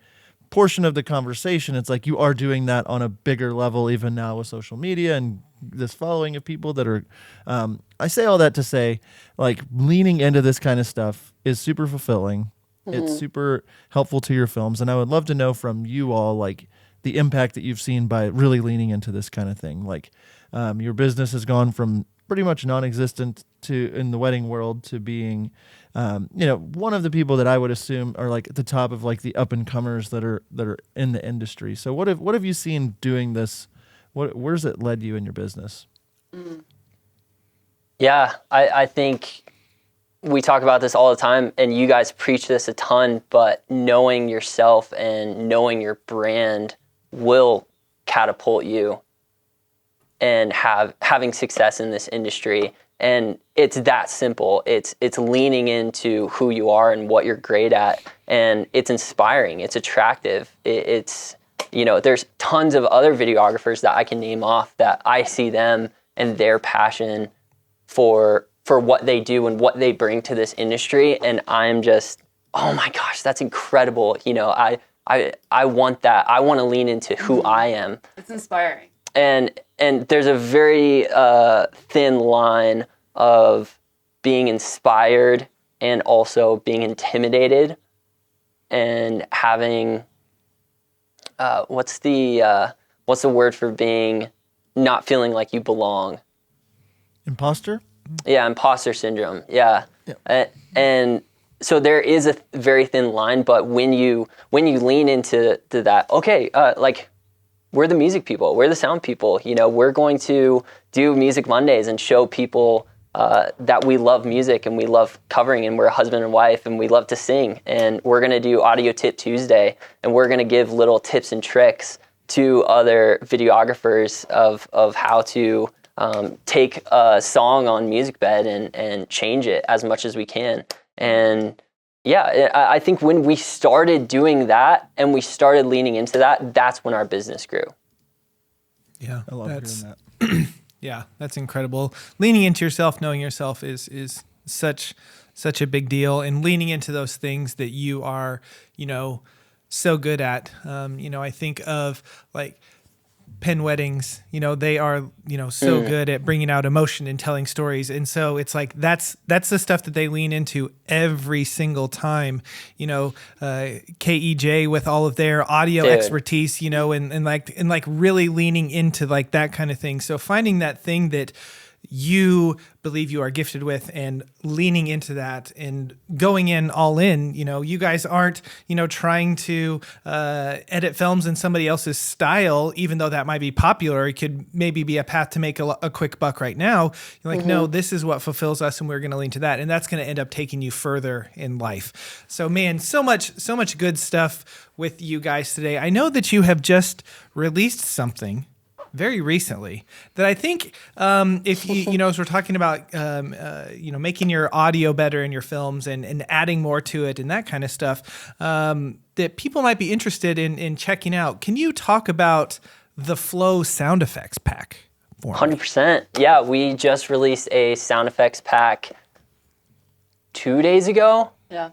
portion of the conversation, it's like you are doing that on a bigger level even now with social media and this following of people that are I say all that to say, like, leaning into this kind of stuff is super fulfilling. It's super helpful to your films, and I would love to know from you all like the impact that you've seen by really leaning into this kind of thing. Like your business has gone from pretty much non-existent to in the wedding world to being one of the people that I would assume are like at the top of like the up and comers that are in the industry. So what have you seen doing this? Where's it led you in your business? Yeah, I think we talk about this all the time, and you guys preach this a ton, but knowing yourself and knowing your brand will catapult you and having success in this industry. And it's that simple. It's leaning into who you are and what you're great at, and it's inspiring. It's attractive. It's there's tons of other videographers that I can name off that I see them and their passion for what they do and what they bring to this industry, and I'm just, oh my gosh, that's incredible. I want that. I want to lean into who I am. It's inspiring. And there's a very thin line of being inspired and also being intimidated and having what's the word for being not feeling like you belong? Imposter? Yeah, imposter syndrome. Yeah. And so there is a very thin line, but when you lean into that, okay, like, we're the music people, we're the sound people, we're going to do Music Mondays and show people that we love music and we love covering, and we're a husband and wife and we love to sing, and we're going to do Audio Tip Tuesday, and we're going to give little tips and tricks to other videographers of how to take a song on MusicBed and change it as much as we can. And yeah, I think when we started doing that and we started leaning into that, that's when our business grew. Yeah, I love hearing that. Yeah, that's incredible. Leaning into yourself, knowing yourself is such a big deal, and leaning into those things that you are, so good at. I think of like Penn Weddings, they are, so good at bringing out emotion and telling stories. And so it's like, that's the stuff that they lean into every single time, KEJ with all of their audio expertise, and really leaning into like that kind of thing. So finding that thing that you believe you are gifted with and leaning into that and going in all in. You guys aren't, trying to edit films in somebody else's style, even though that might be popular. It could maybe be a path to make a quick buck right now. You're like, no, this is what fulfills us, and we're going to lean to that. And that's going to end up taking you further in life. So, man, so much good stuff with you guys today. I know that you have just released something very recently that I think if you as we're talking about making your audio better in your films and adding more to it and that kind of stuff, that people might be interested in checking out. Can you talk about the Flow sound effects pack for me? 100%. Yeah, we just released a sound effects pack 2 days ago. Yeah.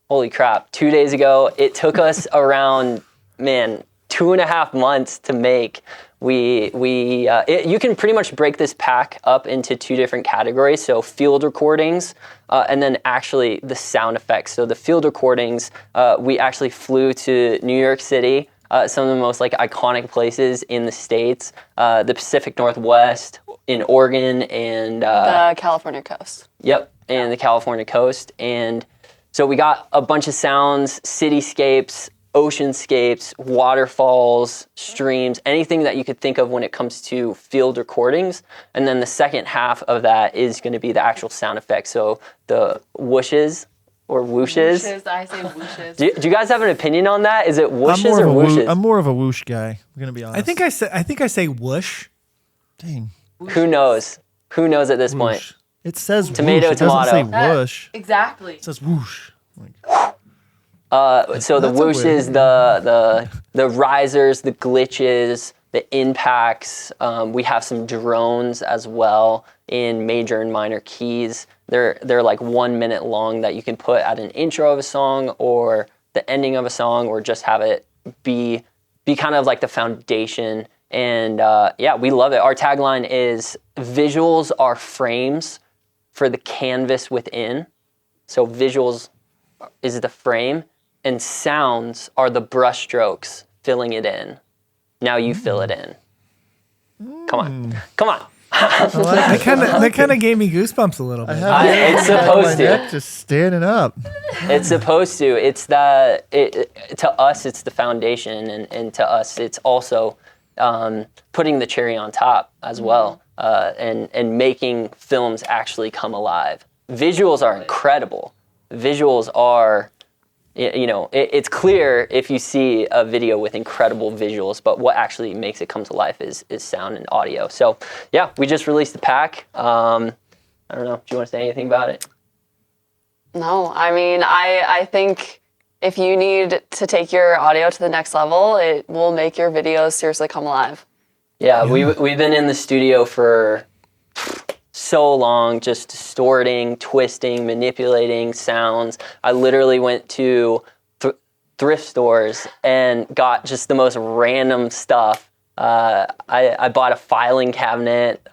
Holy crap, 2 days ago. It took us around, 2.5 months to make. You can pretty much break this pack up into 2 different categories. So field recordings, and then actually the sound effects. So the field recordings, we actually flew to New York City, some of the most iconic places in the States, the Pacific Northwest, in Oregon, and the California coast. Yep, and the California coast. And so we got a bunch of sounds, cityscapes, oceanscapes, waterfalls, streams, anything that you could think of when it comes to field recordings. And then the second half of that is going to be the actual sound effects. So the whooshes or whooshes. Whooshes, I say whooshes. Do you guys have an opinion on that? Is it whooshes or whooshes? I'm more of a whoosh guy. I'm going to be honest. I think I say whoosh. Dang. Who knows? Who knows at this point? It says Tomato, whoosh. tomato. It doesn't say whoosh. Exactly. It says whoosh. So the That's a whooshes, the risers, the glitches, the impacts. We have some drones as well in major and minor keys. They're 1 minute long that you can put at an intro of a song or the ending of a song, or just have it be kind of like the foundation. And we love it. Our tagline is visuals are frames for the canvas within. So visuals is the frame, and sounds are the brushstrokes filling it in. Now you fill it in. Come on. That kind of gave me goosebumps a little bit. It's supposed to. Just standing up. It's supposed to. It's to us, it's the foundation, and to us, it's also putting the cherry on top as well, and making films actually come alive. Visuals are incredible. Visuals are, it's clear if you see a video with incredible visuals, but what actually makes it come to life is sound and audio. So yeah, we just released the pack. I don't know. Do you want to say anything about it? No, I think if you need to take your audio to the next level, it will make your videos seriously come alive. Yeah, we've been in the studio for so long, just distorting, twisting, manipulating sounds. I literally went to thrift stores and got just the most random stuff. I bought a filing cabinet,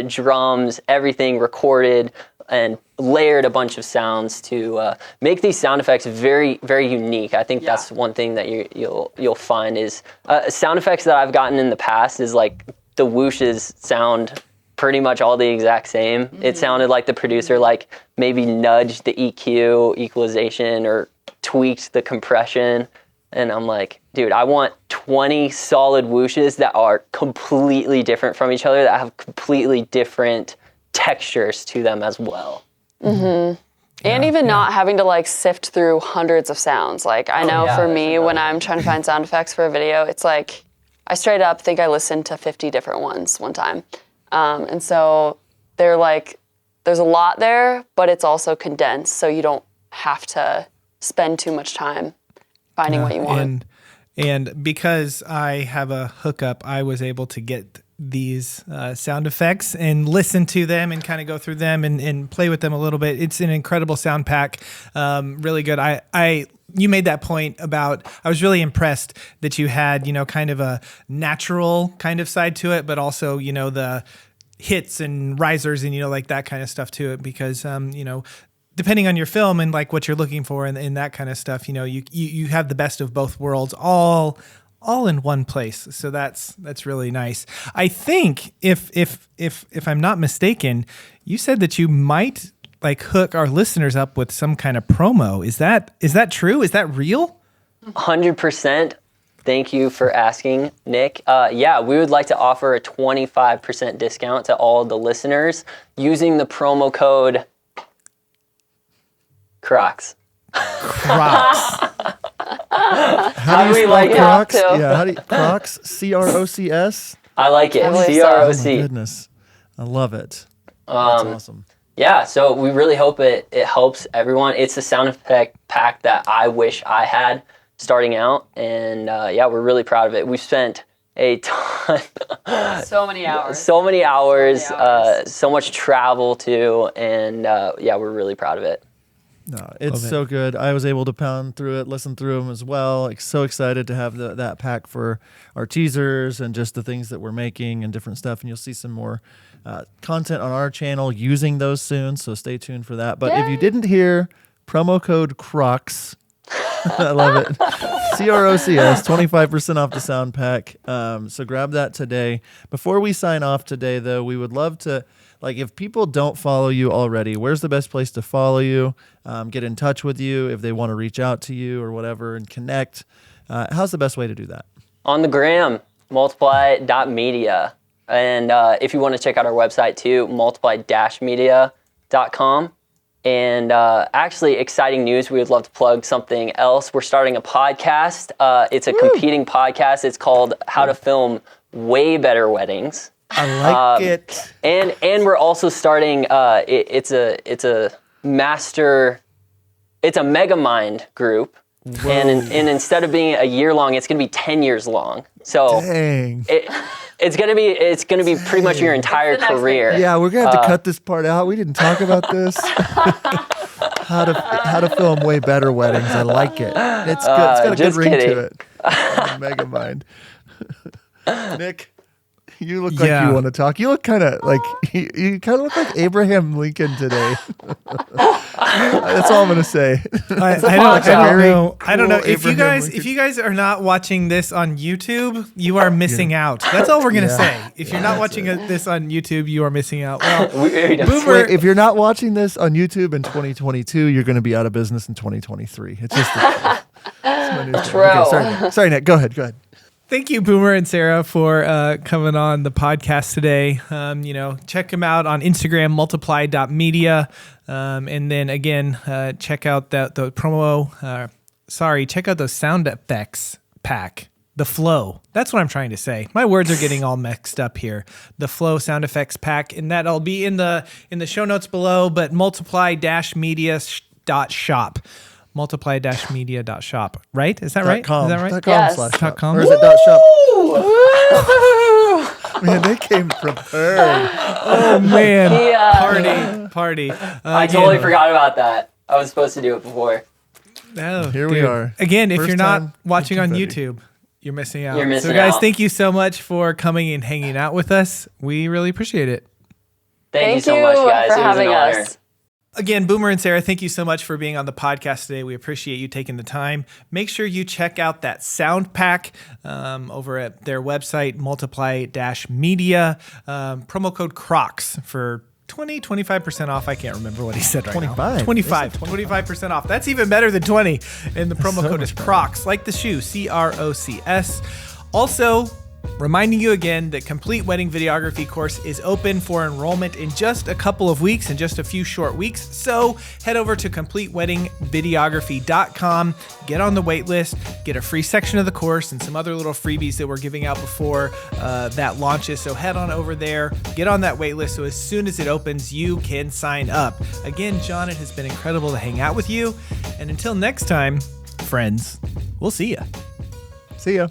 drums, everything recorded, and layered a bunch of sounds to make these sound effects very, very unique. I think that's one thing that you'll find is sound effects that I've gotten in the past is like the whooshes sound pretty much all the exact same. Mm-hmm. It sounded like the producer maybe nudged the EQ, equalization, or tweaked the compression. And I'm like, dude, I want 20 solid whooshes that are completely different from each other, that have completely different textures to them as well. Mm-hmm. And even not having to sift through hundreds of sounds. I know for me, when I'm trying to find sound effects for a video, it's like I straight up think I listened to 50 different ones one time. And so there's a lot there, but it's also condensed, so you don't have to spend too much time finding what you want. And because I have a hookup, I was able to get these sound effects and listen to them and kind of go through them and play with them a little bit. It's an incredible sound pack, really good. You made that point about, I was really impressed that you had, kind of a natural kind of side to it, but also, the hits and risers and, that kind of stuff to it, because, depending on your film and what you're looking for and that kind of stuff, you have the best of both worlds all all in one place. So that's really nice. I think if I'm not mistaken, you said that you might like hook our listeners up with some kind of promo. Is that true? Is that real? 100%. Thank you for asking, Nick. Yeah, we would like to offer a 25% discount to all the listeners using the promo code Crocs. Crocs. How do we like Crocs? it? Yeah, how do you, Crocs? CROCS? I like it. I believe so. Oh my CROC. goodness. I love it. That's awesome. Yeah, so we really hope it helps everyone. It's a sound effect pack that I wish I had starting out, and yeah, we're really proud of it. We've spent a ton, So many hours. so much travel too, and yeah, we're really proud of it. No, it's so good. I was able to pound through it, listen through them as well. Like, so excited to have that pack for our teasers and just the things that we're making and different stuff. And you'll see some more content on our channel using those soon, so stay tuned for that. But if you didn't hear, promo code Crocs. I love it. CROCS, 25% off the sound pack. So grab that today. Before we sign off today, though, we would love to, like, if people don't follow you already, where's the best place to follow you, get in touch with you if they want to reach out to you or whatever and connect? How's the best way to do that? On the gram, multiply.media. And if you want to check out our website too, multiply-media.com. And actually, exciting news, we would love to plug something else. We're starting a podcast. It's a competing podcast. It's called How to Film Way Better Weddings. I like it. And we're also starting, it's a Megamind group. And instead of being a year long, it's going to be 10 years long. So Dang. it's going to be pretty much your entire career. Yeah, we're gonna have to cut this part out. We didn't talk about this. How to film way better weddings. I like it. It's good. It's got a good ring to it. Megamind. Nick, you look like you want to talk. You look kind of like you kind of look like Abraham Lincoln today. That's all I'm gonna say. I don't know. If you guys are not watching this on YouTube, you are missing out. That's all we're gonna say. If you're not watching this on YouTube, you are missing out. Well, Boomer, if you're not watching this on YouTube in 2022, you're going to be out of business in 2023. It's just True. Okay, sorry, Nick. Go ahead. thank you, Boomer and Sarah, for coming on the podcast today. Check them out on Instagram, multiply.media. And then again, check out the promo. Check out those sound effects pack. The Flow. That's what I'm trying to say. My words are getting all mixed up here. The Flow sound effects pack, and that'll be in the show notes below. But multiply-media.shop. Multiply-media.shop. Right? Is that right? .com. Is that right? Yes. .com. Or is it .shop? Man, they came prepared. Oh man. Yeah. Party. I totally forgot about that. I was supposed to do it before. Oh, Here we are. Again, if First you're not time, watching on 1930. YouTube, you're missing out. You're missing so guys, out. thank you so much for coming and hanging out with us. We really appreciate it. Thank you so much, guys. for It was having an honor. us. Again, Boomer and Sarah, thank you so much for being on the podcast today. We appreciate you taking the time. Make sure you check out that sound pack over at their website, multiply-media. Promo code Crocs for 25% off. I can't remember what he said right 25. now. 25% off. That's even better than 20. And the promo code is Crocs, like the shoe, CROCS. Also, reminding you again that Complete Wedding Videography course is open for enrollment in just a couple of weeks, in just a few short weeks. So head over to CompleteWeddingVideography.com, get on the wait list, get a free section of the course and some other little freebies that we're giving out before that launches. So head on over there, get on that wait list, so as soon as it opens, you can sign up. Again, John, it has been incredible to hang out with you. And until next time, friends, we'll see ya. See ya.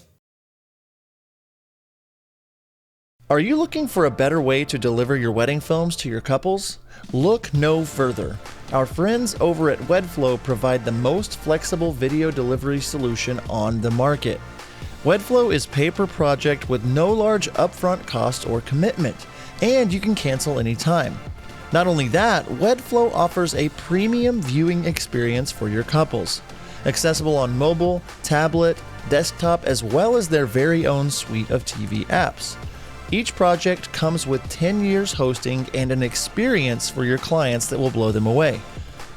Are you looking for a better way to deliver your wedding films to your couples? Look no further. Our friends over at WedFlow provide the most flexible video delivery solution on the market. WedFlow is pay-per-project with no large upfront cost or commitment, and you can cancel anytime. Not only that, WedFlow offers a premium viewing experience for your couples. Accessible on mobile, tablet, desktop, as well as their very own suite of TV apps. Each project comes with 10 years hosting and an experience for your clients that will blow them away.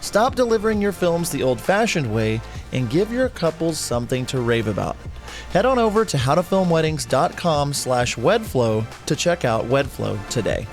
Stop delivering your films the old-fashioned way and give your couples something to rave about. Head on over to howtofilmweddings.com/wedflow to check out Wedflow today.